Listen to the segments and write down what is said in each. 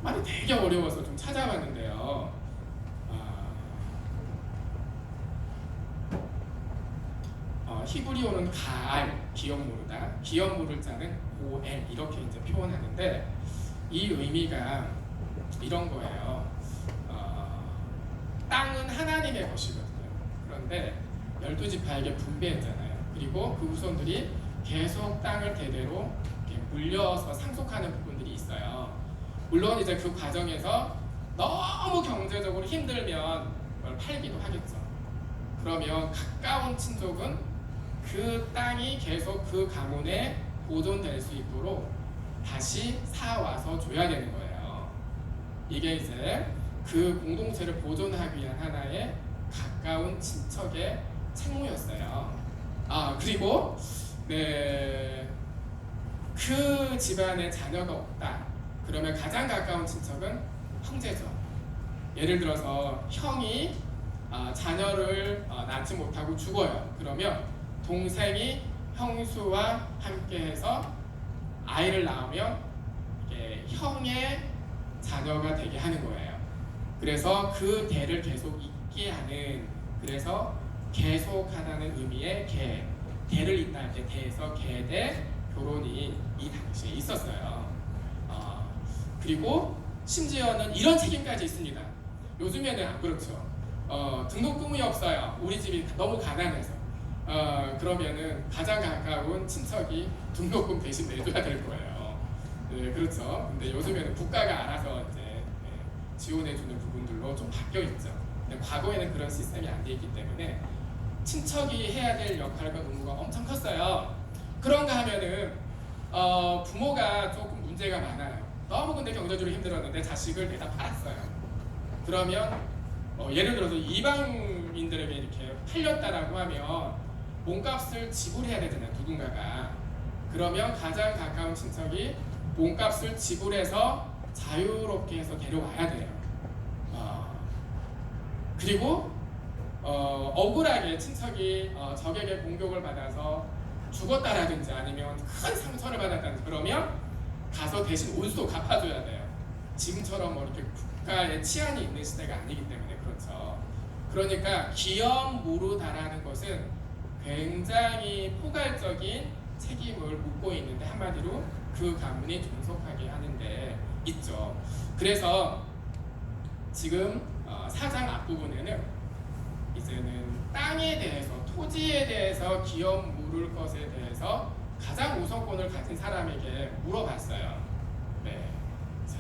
말이 되게 어려워서 좀 찾아봤는데요. 히브리어는 가알, 기업 모르다, 기업 모를 자는 고엘 이렇게 이제 표현하는데 이 의미가 이런 거예요. 땅은 하나님의 것이거든요. 그런데 12지파에게 분배했잖아요. 그리고 그 후손들이 계속 땅을 대대로 이렇게 물려서 상속하는 부분들이 있어요. 물론 이제 그 과정에서 너무 경제적으로 힘들면 그걸 팔기도 하겠죠. 그러면 가까운 친족은 그 땅이 계속 그 가문에 보존될 수 있도록 다시 사와서 줘야 되는 거예요. 이게 이제 그 공동체를 보존하기 위한 하나의 가까운 친척의 책무였어요. 그리고 네, 그 집안에 자녀가 없다. 그러면 가장 가까운 친척은 형제죠. 예를 들어서 형이 자녀를 낳지 못하고 죽어요. 그러면 동생이 형수와 함께해서 아이를 낳으면 이게 형의 자녀가 되게 하는 거예요. 그래서 그 대를 계속 잇게 하는, 그래서 계속하다는 의미의 계, 대를 잇다 할 때 대에서 계대 결혼이 이 당시에 있었어요. 그리고 심지어는 이런 책임까지 있습니다. 요즘에는 안 그렇죠. 등록금이 없어요. 우리 집이 너무 가난해서. 그러면은 가장 가까운 친척이 등록금 대신 내줘야 될 거예요. 네, 그렇죠. 근데 요즘에는 국가가 알아서 이제 지원해주는 부분들로 좀 바뀌어 있죠. 근데 과거에는 그런 시스템이 안 돼 있기 때문에 친척이 해야 될 역할과 의무가 엄청 컸어요. 그런가 하면은 부모가 조금 문제가 많아요. 너무 근데 경제적으로 힘들었는데 자식을 내다 팔았어요. 그러면 예를 들어서 이방인들에게 이렇게 팔렸다라고 하면 몸값을 지불해야 되잖아요, 누군가가. 그러면 가장 가까운 친척이 몸값을 지불해서 자유롭게 해서 데려와야 돼요. 그리고 억울하게 친척이 적에게 공격을 받아서 죽었다라든지 아니면 큰 상처를 받았다든지 그러면 가서 대신 온수도 갚아줘야 돼요. 지금처럼 뭐 이렇게 국가의 치안이 있는 시대가 아니기 때문에 그렇죠. 그러니까 기업무르다라는 것은 굉장히 포괄적인 책임을 묻고 있는데 한마디로 그 가문이 존속하게 하는데 있죠. 그래서 지금 4장 앞부분에는 이제는 땅에 대해서, 토지에 대해서 기업 물을 것에 대해서 가장 우선권을 가진 사람에게 물어봤어요. 네. 자,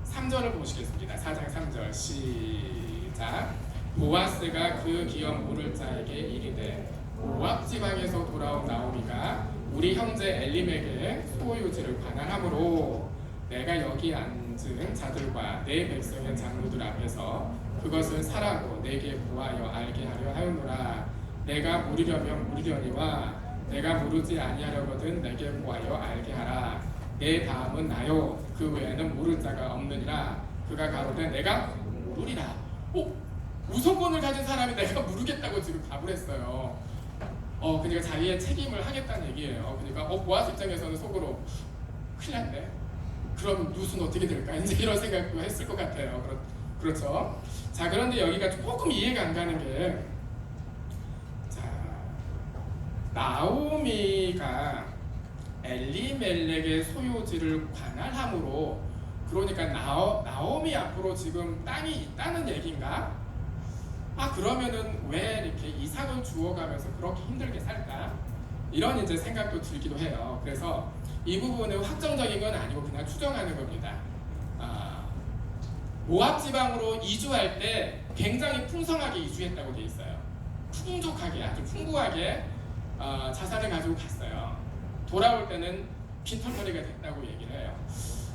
3절을 보시겠습니다. 4장 3절 시작. 보아스가 그 기업 물을 자에게 이르되 모압 지방에서 돌아온 나오미가 우리 형제 엘림에게 소유지를 관할하므로 내가 여기 앉은 자들과 내 백성의 장로들 앞에서 그것을 사라고 내게 보하여 알게 하려 하였노라. 내가 물으려면 물으려니와 내가 물으지 아니하려거든 내게 보하여 알게 하라. 내 다음은 나요. 그 외에는 물을 자가 없느니라. 그가 가로되 내가 물으리라. 우선권을 가진 사람이 내가 물으겠다고 지금 답을 했어요. 그러니까 자기의 책임을 하겠다는 얘기예요. 그러니까 보아스 입장에서는 속으로 큰일 났네. 그럼 누수는 어떻게 될까? 이제 이런 생각도 했을 것 같아요. 그렇죠? 자, 그런데 여기가 조금 이해가 안 가는 게, 자, 나오미가 엘리멜렉의 소유지를 관할함으로, 그러니까 나오미 앞으로 지금 땅이 있다는 얘기인가? 그러면은 왜 이렇게 이삭을 주워가면서 그렇게 힘들게 살까? 이런 이제 생각도 들기도 해요. 그래서 이 부분은 확정적인 건 아니고 그냥 추정하는 겁니다. 모압 지방으로 이주할 때 굉장히 풍성하게 이주했다고 돼 있어요. 풍족하게, 아주 풍부하게 자산을 가지고 갔어요. 돌아올 때는 빈털터리가 됐다고 얘기를 해요.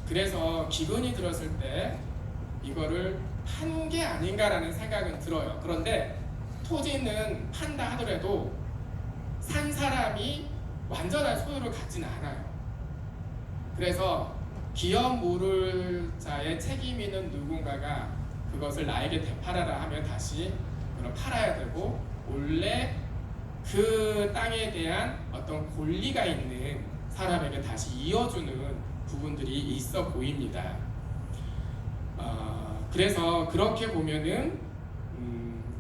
그래서 기근이 들었을 때 이거를 판 게 아닌가라는 생각은 들어요. 그런데 토지는 판다 하더라도 산 사람이 완전한 소유를 갖지는 않아요. 그래서 기업 물을 자의 책임 있는 누군가가 그것을 나에게 되팔아라 하면 다시 그걸 팔아야 되고, 원래 그 땅에 대한 어떤 권리가 있는 사람에게 다시 이어주는 부분들이 있어 보입니다. 그래서 그렇게 보면은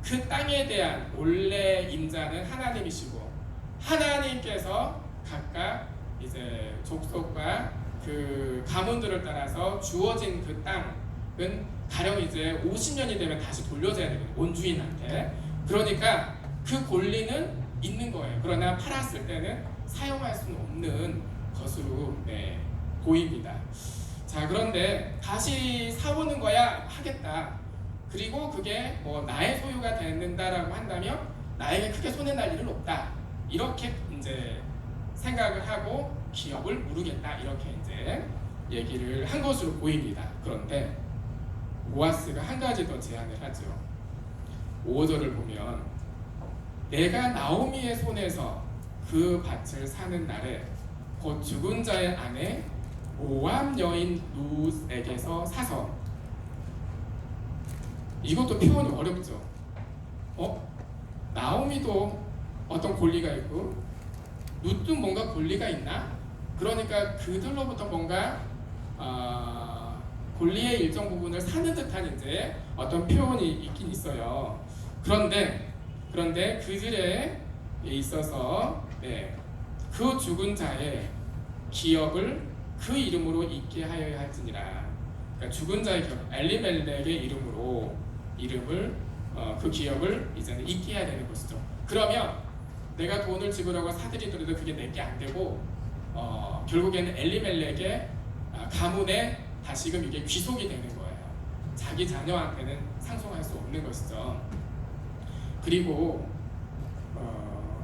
그 땅에 대한 원래 임자는 하나님이시고 하나님께서 각각 이제 족속과 그 가문들을 따라서 주어진 그 땅은 가령 이제 50년이 되면 다시 돌려줘야 되거든요. 원주인한테. 그러니까 그 권리는 있는 거예요. 그러나 팔았을 때는 사용할 수는 없는 것으로 보입니다. 자, 그런데 다시 사오는 거야 하겠다. 그리고 그게 뭐 나의 소유가 된다라고 한다면 나에게 크게 손해 날 일은 없다. 이렇게 이제 생각을 하고 기업을 무르겠다. 이렇게 이제 얘기를 한 것으로 보입니다. 그런데 보아스가 한 가지 더 제안을 하죠. 5절을 보면 내가 나오미의 손에서 그 밭을 사는 날에 곧 죽은 자의 아내 모압 여인 룻에게서 사서, 이것도 표현이 어렵죠. 나오미도 어떤 권리가 있고 룻도 뭔가 권리가 있나? 그러니까 그들로부터 뭔가 권리의 일정 부분을 사는 듯한 이제 어떤 표현이 있긴 있어요. 그런데 그들에 있어서 그 죽은 자의 기업을 그 이름으로 잊게 하여야 할지니라. 그러니까 죽은 자의 기업, 엘리멜렉의 이름으로 그 기업을 이제는 잊게 해야 되는 것이죠. 그러면 내가 돈을 지불하고 사들이더라도 그게 내게 안 되고 결국에는 엘리멜렉의 가문에 다시금 이게 귀속이 되는 거예요. 자기 자녀한테는 상속할 수 없는 것이죠. 그리고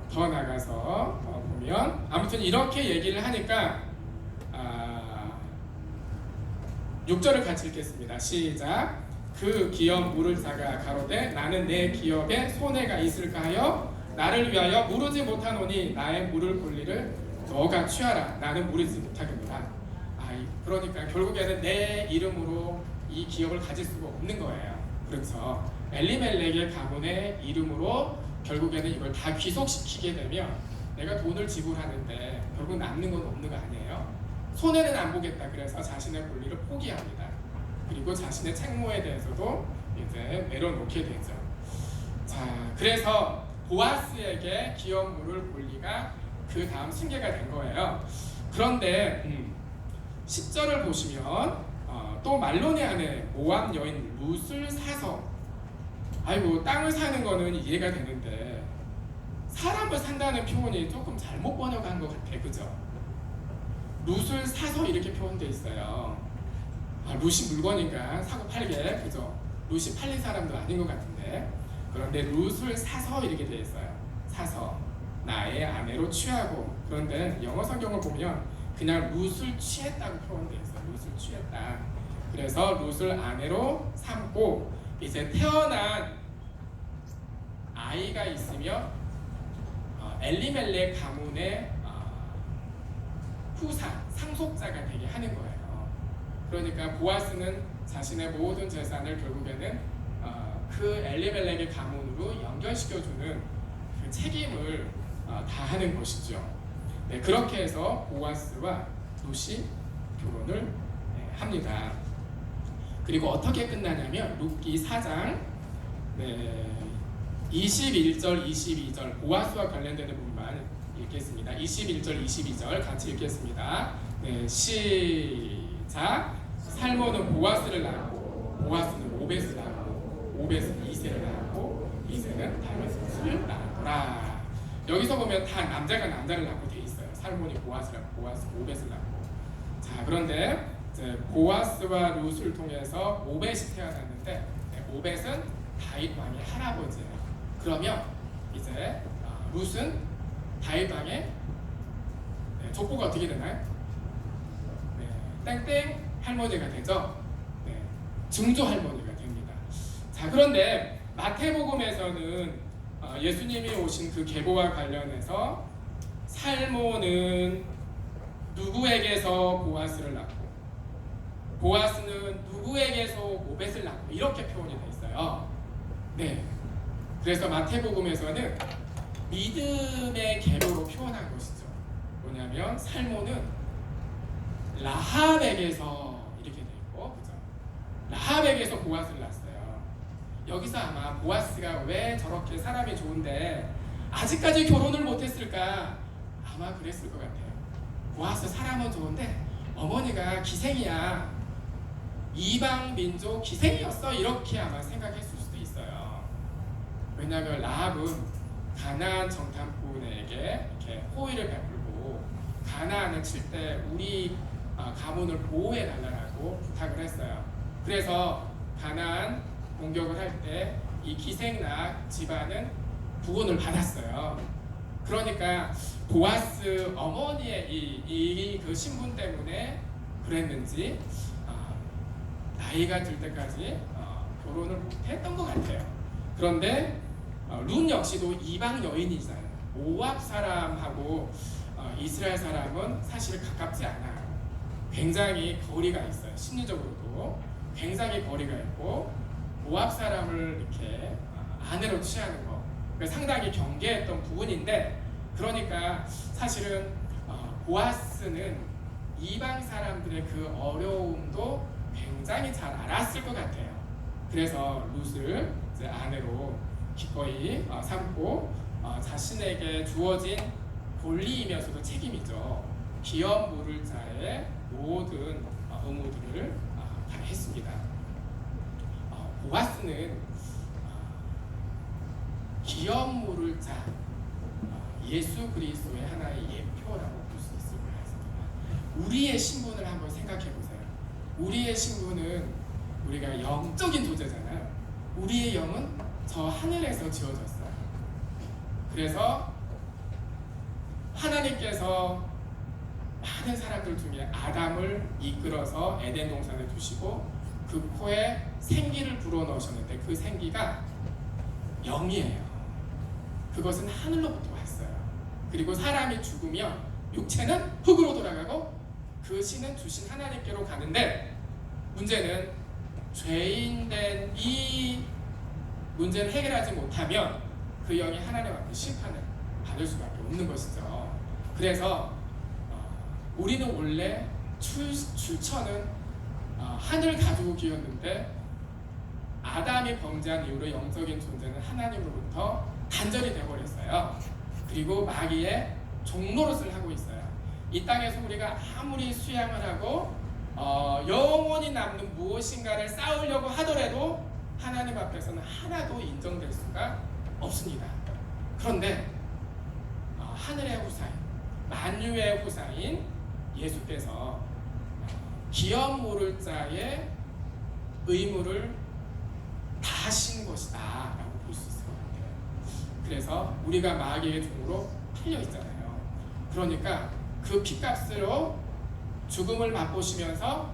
더 나가서 보면 아무튼 이렇게 얘기를 하니까 6절을 같이 읽겠습니다. 시작. 그 기업 물을 자가 가로되 나는 내 기업에 손해가 있을까 하여 나를 위하여 무르지 못하노니 나의 물을 권리를 너가 취하라. 나는 무르지 못하겠노라. 그러니까 결국에는 내 이름으로 이 기업을 가질 수가 없는 거예요. 그래서 엘리멜렉의 가문의 이름으로 결국에는 이걸 다 귀속시키게 되면 내가 돈을 지불하는데 결국 남는 건 없는 거 아니에요? 손해는 안 보겠다. 그래서 자신의 권리를 포기합니다. 그리고 자신의 책무에 대해서도 이제 내려놓게 되죠. 자, 그래서 보아스에게 기업 물을 권리가 그 다음 승계가 된 거예요. 그런데 10절을 보시면 또 말론의 아내 모압 여인 룻을 사서, 땅을 사는 거는 이해가 되는데 사람을 산다는 표현이 조금 잘못 번역한 것 같아. 그죠? 룻을 사서 이렇게 표현되어 있어요. 룻이 물건인가 사고 팔게, 그죠? 룻이 팔린 사람도 아닌 것 같은데, 그런데 룻을 사서 이렇게 되어 있어요. 사서 나의 아내로 취하고. 그런데 영어 성경을 보면 그냥 룻을 취했다고 표현되어 있어요. 룻을 취했다. 그래서 룻을 아내로 삼고 이제 태어난 아이가 있으면 엘리멜렉 가문의 후사, 상속자가 되게 하는 거예요. 그러니까 보아스는 자신의 모든 재산을 결국에는 그 엘리멜렉의 가문으로 연결시켜주는 그 책임을 다 하는 것이죠. 그렇게 해서 보아스와 룻이 결혼을 합니다. 그리고 어떻게 끝나냐면 룻기 4장 21절, 22절 보아스와 관련되는 부분만 읽겠습니다. 21절, 22절 같이 읽겠습니다. 시작. 살몬은 보아스를 낳고 보아스는 오벳을 낳고 오벳은 이새를 낳고 이새는 다윗을 낳았더라. 여기서 보면 다 남자가 남자를 낳고 돼 있어요. 살몬이 보아스를 낳고 보아스 오벳을 낳고. 자, 그런데 이제 보아스와 룻을 통해서 오벳이 태어났는데 오벳은 다윗 왕의 할아버지예요. 그러면 이제 룻은 다윗 왕의 족보가 어떻게 되나요? 땡땡 할머니가 되죠. 증조 할머니가 됩니다. 자, 그런데 마태복음에서는 예수님이 오신 그 계보와 관련해서 살몬은 누구에게서 보아스를 낳고 보아스는 누구에게서 오벳을 낳고 이렇게 표현이 되어 있어요. 그래서 마태복음에서는 믿음의 계보로 표현한 것이죠. 뭐냐면 살몬은 라합에게서 이렇게 돼 있고, 그죠? 라합에게 루드에게서 보아스를 낳았어요. 여기서 아마 보아스가 왜 저렇게 사람이 좋은데 아직까지 결혼을 못했을까 아마 그랬을 것 같아요. 보아스 사람은 좋은데 어머니가 기생이야, 이방 민족 기생이었어, 이렇게 아마 생각했을 수도 있어요. 왜냐하면 라합은 가나안 정탐꾼에게 이렇게 호의를 베풀고 가나안을 칠 때 우리 가문을 보호해 달라고 부탁을 했어요. 그래서 가나안 공격을 할 때 이 기생락 집안은 구원을 받았어요. 그러니까 보아스 어머니의 그 신분 때문에 그랬는지 나이가 들 때까지 결혼을 못했던 것 같아요. 그런데 룻 역시도 이방 여인이잖아요. 모압 사람하고 이스라엘 사람은 사실 가깝지 않아요. 굉장히 거리가 있어요. 심리적으로도 굉장히 거리가 있고 모압 사람을 이렇게 아내로 취하는 거 상당히 경계했던 부분인데, 그러니까 사실은 보아스는 이방 사람들의 그 어려움도 굉장히 잘 알았을 것 같아요. 그래서 룻을 이제 아내로 기꺼이 삼고 자신에게 주어진 권리이면서도 책임이죠. 기업 물을 자의 모든 의무들을 다 했습니다. 보아스는 기업 물을 자, 예수 그리스도의 하나의 예표라고 볼 수 있을 것 같습니다. 우리의 신분을 한번 생각해 보세요. 우리의 신분은 우리가 영적인 존재잖아요. 우리의 영은 저 하늘에서 지어졌어요. 그래서 하나님께서 많은 사람들 중에 아담을 이끌어서 에덴 동산에 두시고 그 코에 생기를 불어넣으셨는데 그 생기가 영이에요. 그것은 하늘로부터 왔어요. 그리고 사람이 죽으면 육체는 흙으로 돌아가고 그 신은 주신 하나님께로 가는데, 문제는 죄인된 이 문제를 해결하지 못하면 그 영이 하나님 앞에 심판을 받을 수밖에 없는 것이죠. 그래서 우리는 원래 출처는 하늘 가족이었는데 아담이 범죄한 이후로 영적인 존재는 하나님으로부터 단절이 되어버렸어요. 그리고 마귀의 종노릇을 하고 있어요. 이 땅에서 우리가 아무리 수양을 하고 영원히 남는 무엇인가를 쌓으려고 하더라도 하나님 앞에서는 하나도 인정될 수가 없습니다. 그런데 하늘의 후사인, 만유의 후사인 예수께서 기업 물을 자의 의무를 다 하신 것이다 라고 볼 수 있을 것 같아요. 그래서 우리가 마귀의 종으로 팔려 있잖아요. 그러니까 그 핏값으로 죽음을 맛보시면서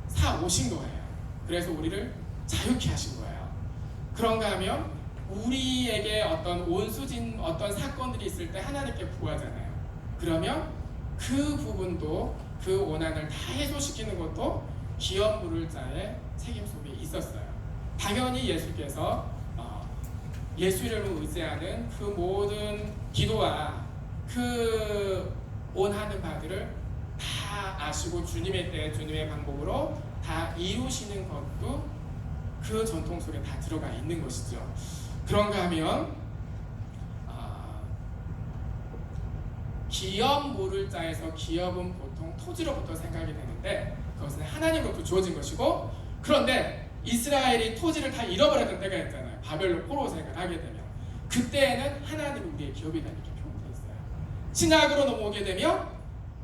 사 오신 거예요. 그래서 우리를 자유케 하신 거예요. 그런가 하면 우리에게 어떤 온수진 어떤 사건들이 있을 때 하나님께 구하잖아요. 그러면 그 부분도 그 원한을 다 해소시키는 것도 기업 물을 자의 책임 속에 있었어요. 당연히 예수께서 예수 이름을 의지하는 그 모든 기도와 그 원하는 바들을 다 아시고 주님의 때 주님의 방법으로 다 이루시는 것도 그 전통 속에 다 들어가 있는 것이죠. 그런가 하면 기업 물을 자에서 기업은 보통 토지로부터 생각이 되는데 그것은 하나님으로부터 주어진 것이고, 그런데 이스라엘이 토지를 다 잃어버렸던 때가 있잖아요. 바벨론 포로 생각을 하게 되면 그때에는 하나님이 우리의 기업이다 이렇게 표현되어 있어요. 신약으로 넘어오게 되면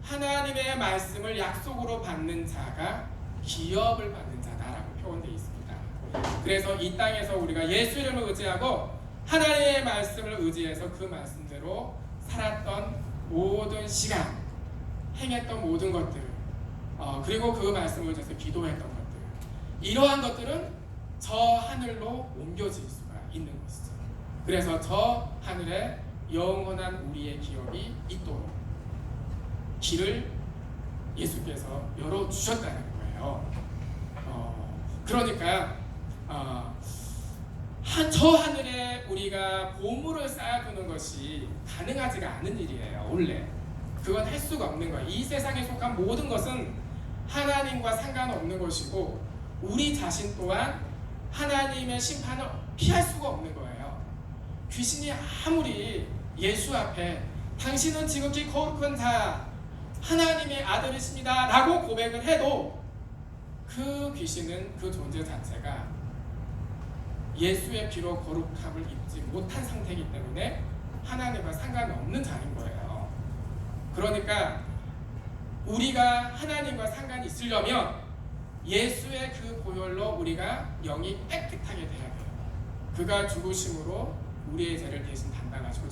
하나님의 말씀을 약속으로 받는 자가 기업을 받는 자다라고 표현되어 있습니다. 그래서 이 땅에서 우리가 예수 이름을 의지하고 하나님의 말씀을 의지해서 그 말씀대로 살았던 모든 시간, 행했던 모든 것들, 그리고 그 말씀을 의지해서 기도했던 것들, 이러한 것들은 저 하늘로 옮겨질 수가 있는 것이죠. 그래서 저 하늘에 영원한 우리의 기업이 있도록 길을 예수께서 열어주셨다는 거예요. 그러니까 저 하늘에 우리가 보물을 쌓아두는 것이 가능하지가 않은 일이에요. 원래 그건 할 수가 없는 거예요. 이 세상에 속한 모든 것은 하나님과 상관없는 것이고 우리 자신 또한 하나님의 심판을 피할 수가 없는 거예요. 귀신이 아무리 예수 앞에 당신은 지극히 거룩한 자, 하나님의 아들이십니다 라고 고백을 해도 그 귀신은 그 존재 자체가 예수의 피로 거룩함을 입지 못한 상태이기 때문에 하나님과 상관없는 자인 거예요. 그러니까 우리가 하나님과 상관이 있으려면 예수의 그 보혈로 우리가 영이 깨끗하게 돼야 돼요. 그가 죽으심으로 우리의 죄를 대신 담당하시고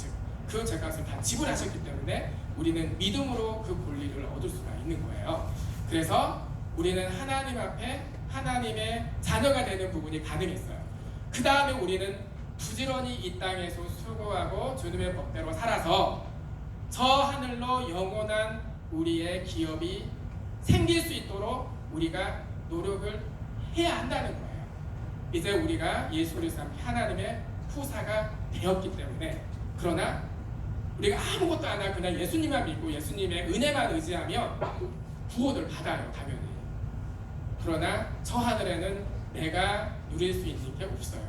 그 죄값을 다 지불하셨기 때문에 우리는 믿음으로 그 권리를 얻을 수가 있는 거예요. 그래서 우리는 하나님 앞에 하나님의 자녀가 되는 부분이 가능했어요. 그 다음에 우리는 부지런히 이 땅에서 수고하고 주님의 법대로 살아서 저 하늘로 영원한 우리의 기업이 생길 수 있도록 우리가 노력을 해야 한다는 거예요. 이제 우리가 예수 그리스도 하나님의 후사가 되었기 때문에. 그러나 우리가 아무것도 안 하고 그냥 예수님만 믿고 예수님의 은혜만 의지하면 구원을 받아요, 당연히. 그러나 저 하늘에는 내가 누릴 수 있는 게 없어요.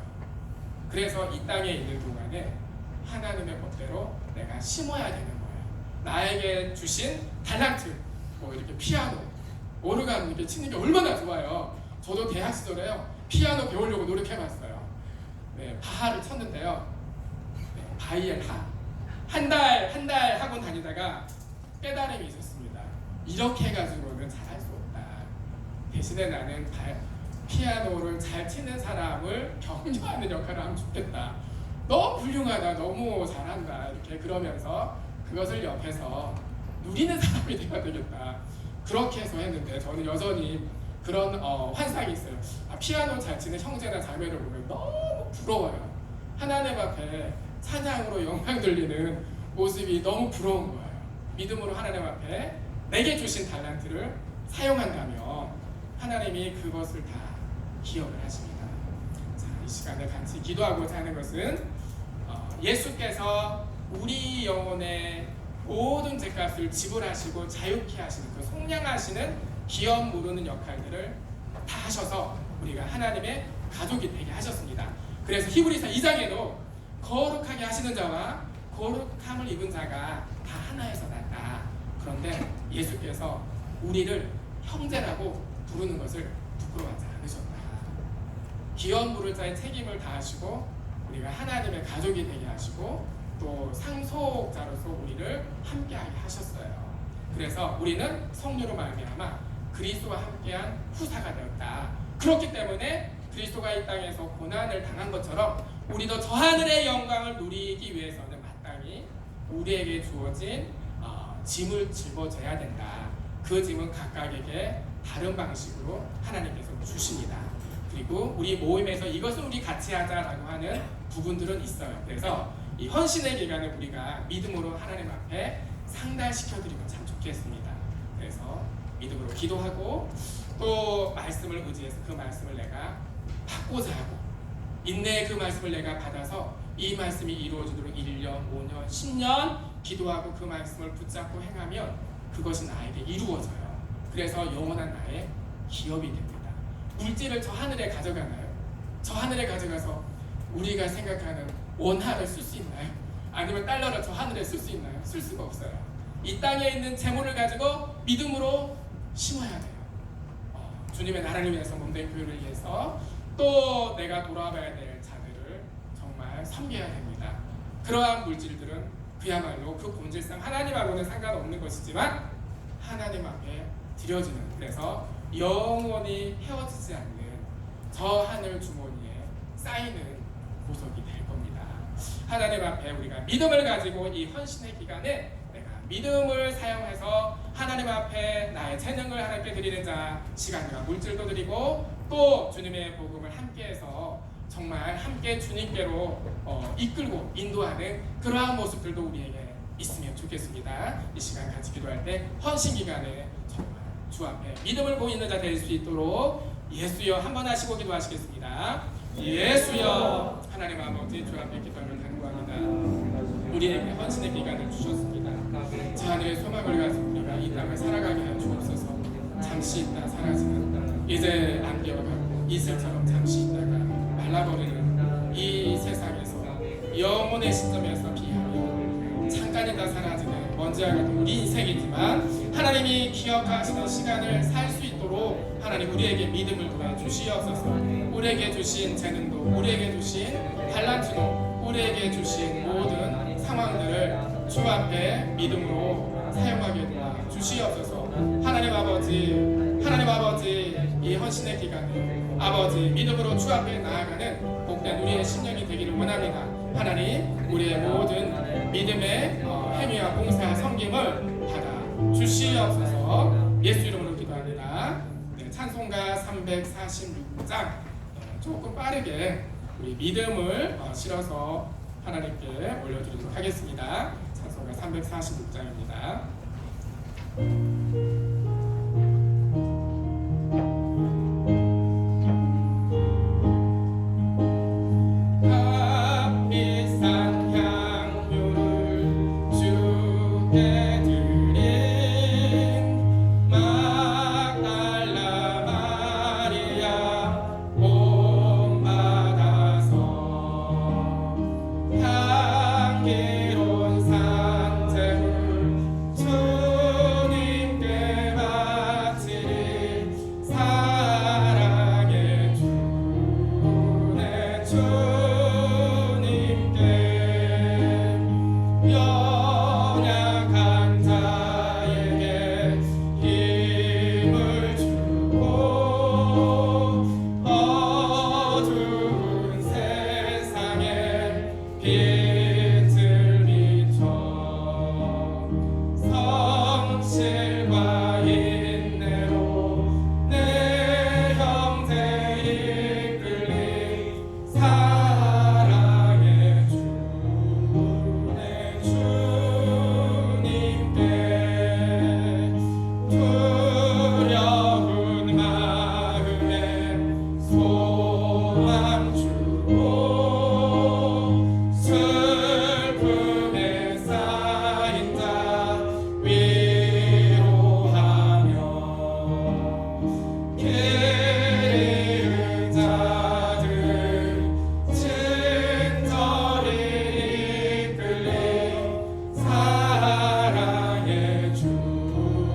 그래서 이 땅에 있는 동안에 하나님의 법대로 내가 심어야 되는 거예요. 나에게 주신 달란트, 뭐 이렇게 피아노, 오르간 이렇게 치는 게 얼마나 좋아요. 저도 대학 시절에요, 피아노 배우려고 노력해봤어요. 네, 바하를 쳤는데요. 네, 바이엘 하. 한 달 학원 다니다가 깨달음이 있었습니다. 이렇게 해가지고는 잘할 수 없다. 대신에 나는 피아노를 잘 치는 사람을 격려하는 역할을 하면 좋겠다. 너무 훌륭하다, 너무 잘한다, 이렇게 그러면서 그것을 옆에서 누리는 사람이 되어야 되겠다. 그렇게 해서 했는데 저는 여전히 그런 환상이 있어요. 피아노 잘 치는 형제나 자매를 보면 너무 부러워요. 하나님 앞에 찬양으로 영광 돌리는 모습이 너무 부러운 거예요. 믿음으로 하나님 앞에 내게 주신 달란트를 사용한다면 하나님이 그것을 다 기억을 하십니다. 자, 이 시간에 같이 기도하고자 하는 것은 예수께서 우리 영혼의 모든 죄값을 지불하시고 자유케 하시는 그 속량하시는 기업 모르는 역할들을 다 하셔서 우리가 하나님의 가족이 되게 하셨습니다. 그래서 히브리서 2장에도 거룩하게 하시는 자와 거룩함을 입은 자가 다 하나에서 났다. 그런데 예수께서 우리를 형제라고 부르는 것을 부끄러워하지 않으셨다. 기업 물을 자의 책임을 다하시고 우리가 하나님의 가족이 되게 하시고 또 상속자로서 우리를 함께하게 하셨어요. 그래서 우리는 성령으로 말미암아 그리스도와 함께한 후사가 되었다. 그렇기 때문에 그리스도가 이 땅에서 고난을 당한 것처럼 우리도 저 하늘의 영광을 누리기 위해서는 마땅히 우리에게 주어진 짐을 짊어져야 된다. 그 짐은 각각에게 다른 방식으로 하나님께서 주십니다. 그리고 우리 모임에서 이것은 우리 같이 하자라고 하는 부분들은 있어요. 그래서 이 헌신의 기간을 우리가 믿음으로 하나님 앞에 상달시켜드리면 참 좋겠습니다. 그래서 믿음으로 기도하고 또 말씀을 의지해서 그 말씀을 내가 받고자 하고 인내의 그 말씀을 내가 받아서 이 말씀이 이루어지도록 1년, 5년, 10년 기도하고 그 말씀을 붙잡고 행하면 그것이 나에게 이루어져요. 그래서 영원한 나의 기업이 됩니다. 물질을 저 하늘에 가져가나요? 저 하늘에 가져가서 우리가 생각하는 원화를 쓸 수 있나요? 아니면 달러를 저 하늘에 쓸 수 있나요? 쓸 수가 없어요. 이 땅에 있는 재물을 가지고 믿음으로 심어야 돼요. 주님의 나라를 위해서 몸된 교회를 위해서 또 내가 돌아봐야 될 자들을 정말 섬겨야 됩니다. 그러한 물질들은 그야말로 그 본질상 하나님하고는 상관없는 것이지만 하나님 앞에 드려지는, 그래서 영원히 헤어지지 않는 저 하늘 주머니에 쌓이는 보석이 될 겁니다. 하나님 앞에 우리가 믿음을 가지고 이 헌신의 기간에 내가 믿음을 사용해서 하나님 앞에 나의 재능을 하나님께 드리는 자, 시간과 물질도 드리고 또 주님의 복음을 함께해서 정말 함께 주님께로 이끌고 인도하는 그러한 모습들도 우리에게 있으면 좋겠습니다. 이 시간 같이 기도할 때 헌신 기간에 정말 주 앞에 믿음을 보이는 자 될 수 있도록 예수여 한번 하시고 기도하시겠습니다. 예수여. 하나님 아버지, 주 앞에 기도를 간구합니다. 우리에게 헌신의 기간을 주셨습니다. 저 하늘의 소망을 가지고 우리가 이 땅을 살아가게 하여 주옵소서. 잠시 있다 사라지는 이제 안개와 같고 이슬처럼 잠시 있다가 결혼의 시점에서 비하면 잠깐이다 사라지는 먼지와 같은 우리 인생이지만 하나님이 기억하시는 시간을 살 수 있도록 하나님 우리에게 믿음을 더해 주시옵소서. 우리에게 주신 재능도, 우리에게 주신 달란트도, 우리에게 주신 모든 상황들을 주 앞에 믿음으로 사용하게 도와 주시옵소서. 하나님 아버지 이 헌신의 기간에 아버지 믿음으로 주 앞에 나아가는 복된 우리의 신령이 되기를 원합니다. 하나님 우리의 모든 믿음의 행위와 봉사 섬김을 받아 주시옵소서. 예수 이름으로 기도합니다. 네, 찬송가 346장 조금 빠르게 우리 믿음을 실어서 하나님께 올려드리도록 하겠습니다. 찬송가 346장입니다.